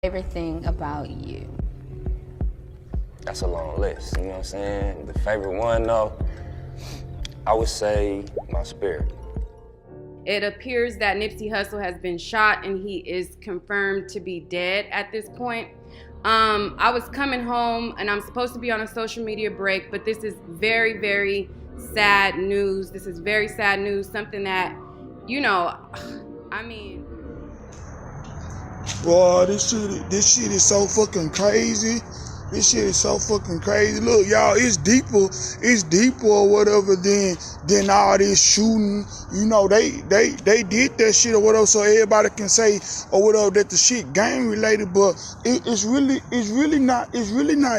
Favorite thing about you? That's a long list, you know what I'm saying? The favorite one, though, I would say my spirit. It appears that Nipsey Hussle has been shot and he is confirmed to be dead at this point. I was coming home and I'm supposed to be on a social media break, but this is very, very sad news. This is very sad news, something that, you know, I mean. Boy, this shit is so fucking crazy. This shit is so fucking crazy. Look, y'all, it's deeper or whatever than all this shooting. You know, they did that shit or whatever, so everybody can say or whatever that the shit gang related, but it's really not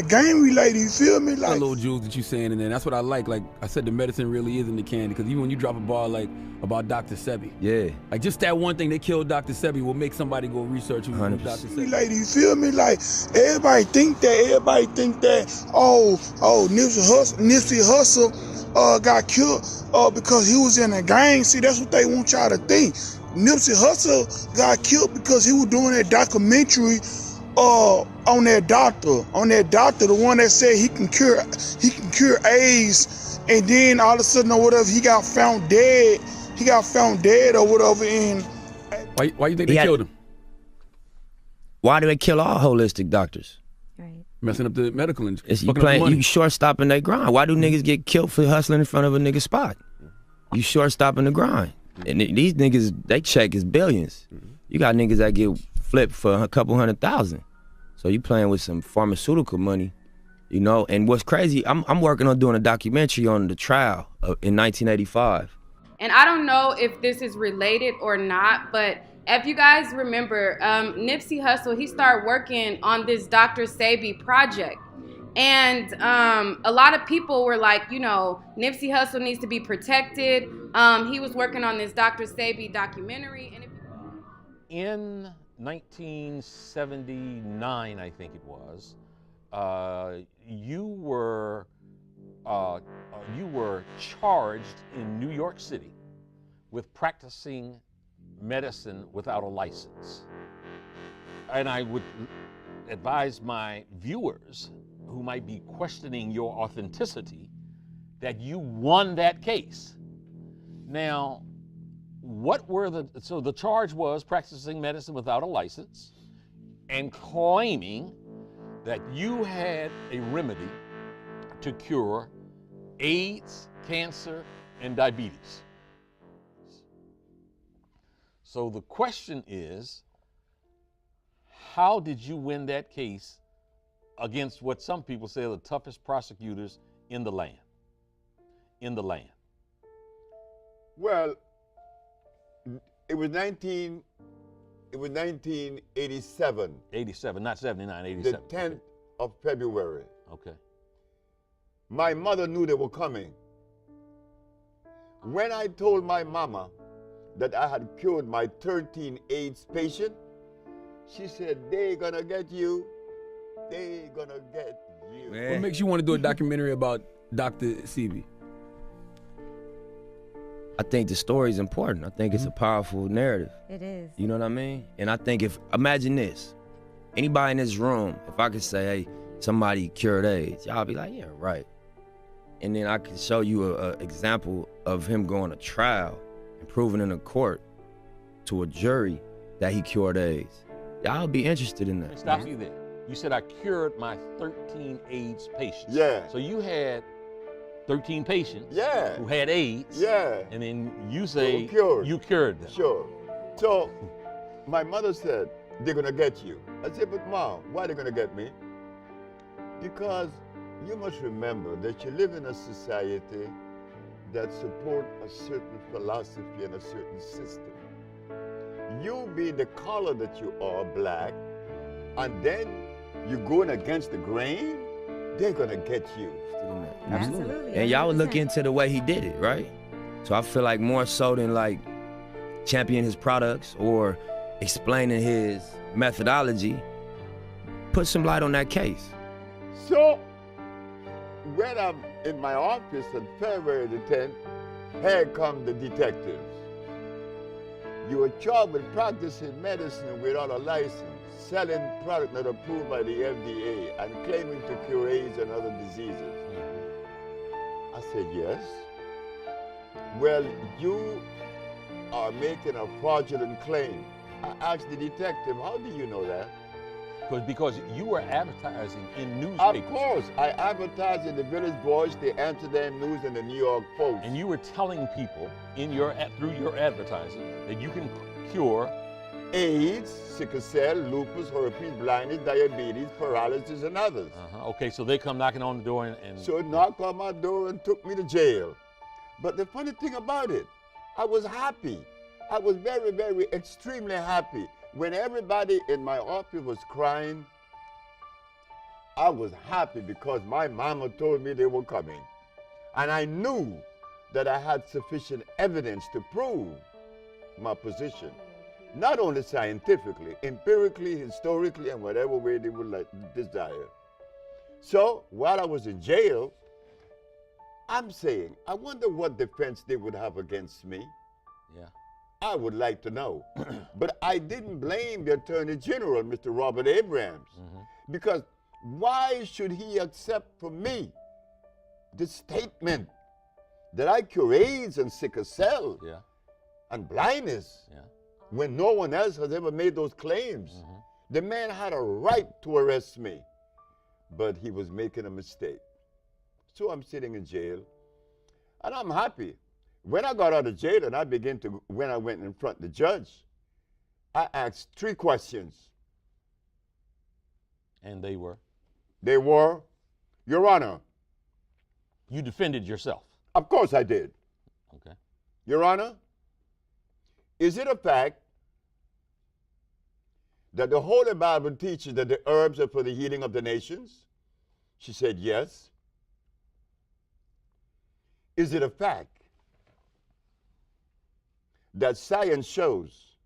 gang related. You feel me? Like little jewels that you saying in there. That's what I like. Like I said, the medicine really is in the candy. Because even when you drop a bar like about Dr. Sebi, yeah, like just that one thing they killed Dr. Sebi will make somebody go research who Dr. Sebi. Lady, you feel me? Like everybody think that. Oh, Nipsey Hussle got killed because he was in a gang. See, that's what they want y'all to think. Nipsey Hussle got killed because he was doing that documentary on that doctor, the one that said he can cure AIDS, and then all of a sudden or whatever he got found dead. He got found dead or whatever. And why you think they killed him? Why do they kill all holistic doctors? Right. Messing up the medical industry. You short-stopping their grind. Why do niggas get killed for hustling in front of a nigga spot? You short-stopping the grind. And these niggas, they check is billions. You got niggas that get flipped for a couple $100,000. So you playing with some pharmaceutical money, you know? And what's crazy, I'm working on doing a documentary on the trial in 1985. And I don't know if this is related or not, but if you guys remember, Nipsey Hussle, he started working on this Dr. Sebi project. And a lot of people were like, you know, Nipsey Hussle needs to be protected. He was working on this Dr. Sebi documentary. And in 1979, I think it was, you were charged in New York City with practicing medicine without a license. And I would advise my viewers who might be questioning your authenticity that you won that case. Now, so the charge was practicing medicine without a license and claiming that you had a remedy to cure AIDS, cancer, and diabetes. So the question is, how did you win that case against what some people say are the toughest prosecutors in the land? Well, it was 1987. 87, not 79, 87. The 10th of February. Okay. My mother knew they were coming. When I told my mama that I had cured my 13 AIDS patient, she said, "They gonna get you. They gonna get you." Man. What makes you want to do a documentary about Dr. Sebi? I think the story is important. I think it's a powerful narrative. It is. You know what I mean? And I think imagine this, anybody in this room, if I could say, hey, somebody cured AIDS, y'all be like, yeah, right. And then I could show you an example of him going to trial and proving in a court to a jury that he cured AIDS. Y'all be interested in that. Stop you there. You said I cured my 13 AIDS patients. Yeah. So you had 13 patients yeah. who had AIDS. Yeah. And then you say you cured them. Sure. So my mother said, "They're gonna get you." I said, "But Mom, why are they gonna get me?" Because you must remember that you live in a society that support a certain philosophy and a certain system. You be the color that you are, black, and then you going against the grain, they're gonna get you. Absolutely. And y'all would look into the way he did it, right? So I feel like more so than like championing his products or explaining his methodology, put some light on that case. So when I'm in my office on February the 10th, here come the detectives. You were charged with practicing medicine without a license. selling products not approved by the FDA and claiming to cure AIDS and other diseases? I said, yes. Well, you are making a fraudulent claim. I asked the detective, how do you know that? Because you were advertising in newspapers. Of course, I advertised in the Village Voice, the Amsterdam News, and the New York Post. And you were telling people through your advertising that you can cure AIDS, sickle cell, lupus, herpes, blindness, diabetes, paralysis, and others. Okay, so they come knocking on the door and... So knocked on my door and took me to jail. But the funny thing about it, I was happy. I was very, very, extremely happy. When everybody in my office was crying, I was happy because my mama told me they were coming. And I knew that I had sufficient evidence to prove my position. Not only scientifically, empirically, historically, and whatever way they would desire. So while I was in jail, I'm saying, I wonder what defense they would have against me. Yeah. I would like to know. But I didn't blame the Attorney General, Mr. Robert Abrams, because why should he accept from me the statement that I cure AIDS and sickle cell and blindness when no one else has ever made those claims? The man had a right to arrest me, but he was making a mistake. So I'm sitting in jail, and I'm happy. When I got out of jail and when I went in front of the judge, I asked 3 questions. And they were? They were, Your Honor. You defended yourself? Of course I did. Okay. Your Honor, is it a fact that the Holy Bible teaches that the herbs are for the healing of the nations? She said, yes. Is it a fact that science shows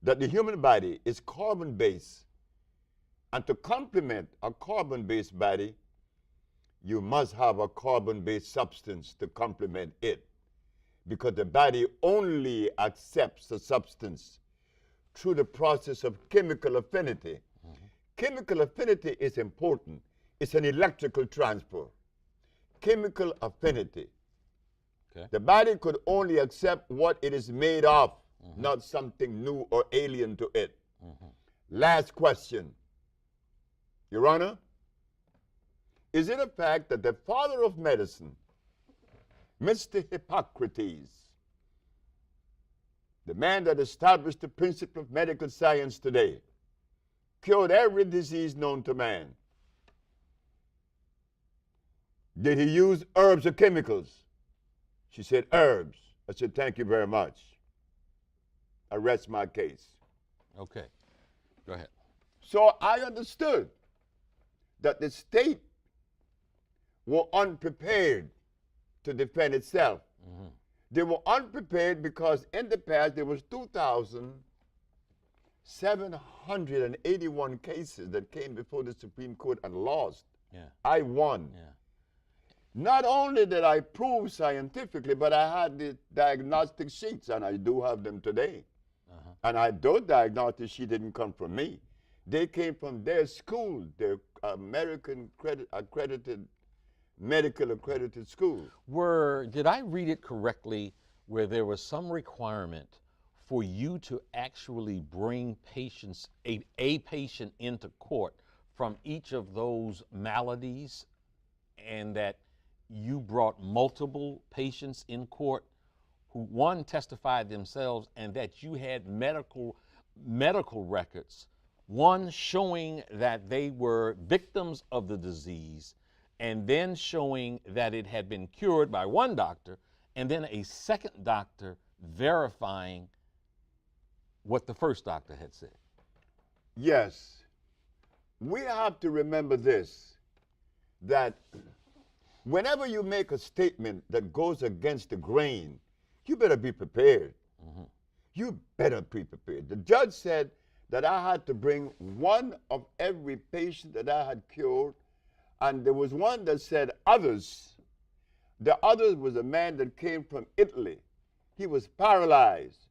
that the human body is carbon-based, and to complement a carbon-based body, you must have a carbon-based substance to complement it, because the body only accepts the substance through the process of chemical affinity. Chemical affinity is important. It's an electrical transfer. Chemical affinity. Okay. The body could only accept what it is made of, not something new or alien to it. Last question. Your Honor, is it a fact that the father of medicine, Mr. Hippocrates, the man that established the principle of medical science today, cured every disease known to man? Did he use herbs or chemicals? She said, herbs. I said, thank you very much. I rest my case. Okay, go ahead. So I understood that the state were unprepared to defend itself. They were unprepared because in the past there was 2,781 cases that came before the Supreme Court and lost. I won. Not only did I prove scientifically, but I had the diagnostic sheets, and I do have them today. And those diagnostic sheets didn't come from me. They came from their school, their American medical accredited school. Did I read it correctly where there was some requirement for you to actually bring patients, a patient into court from each of those maladies, and that you brought multiple patients in court who, one, testified themselves, and that you had medical records, one showing that they were victims of the disease, and then showing that it had been cured by one doctor, and then a second doctor verifying what the first doctor had said? Yes. We have to remember this, that whenever you make a statement that goes against the grain, you better be prepared. You better be prepared. The judge said that I had to bring one of every patient that I had cured, and there was one that said others. The other was a man that came from Italy. He was paralyzed.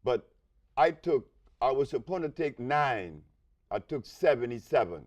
But I took I was supposed to take 9. I took 77.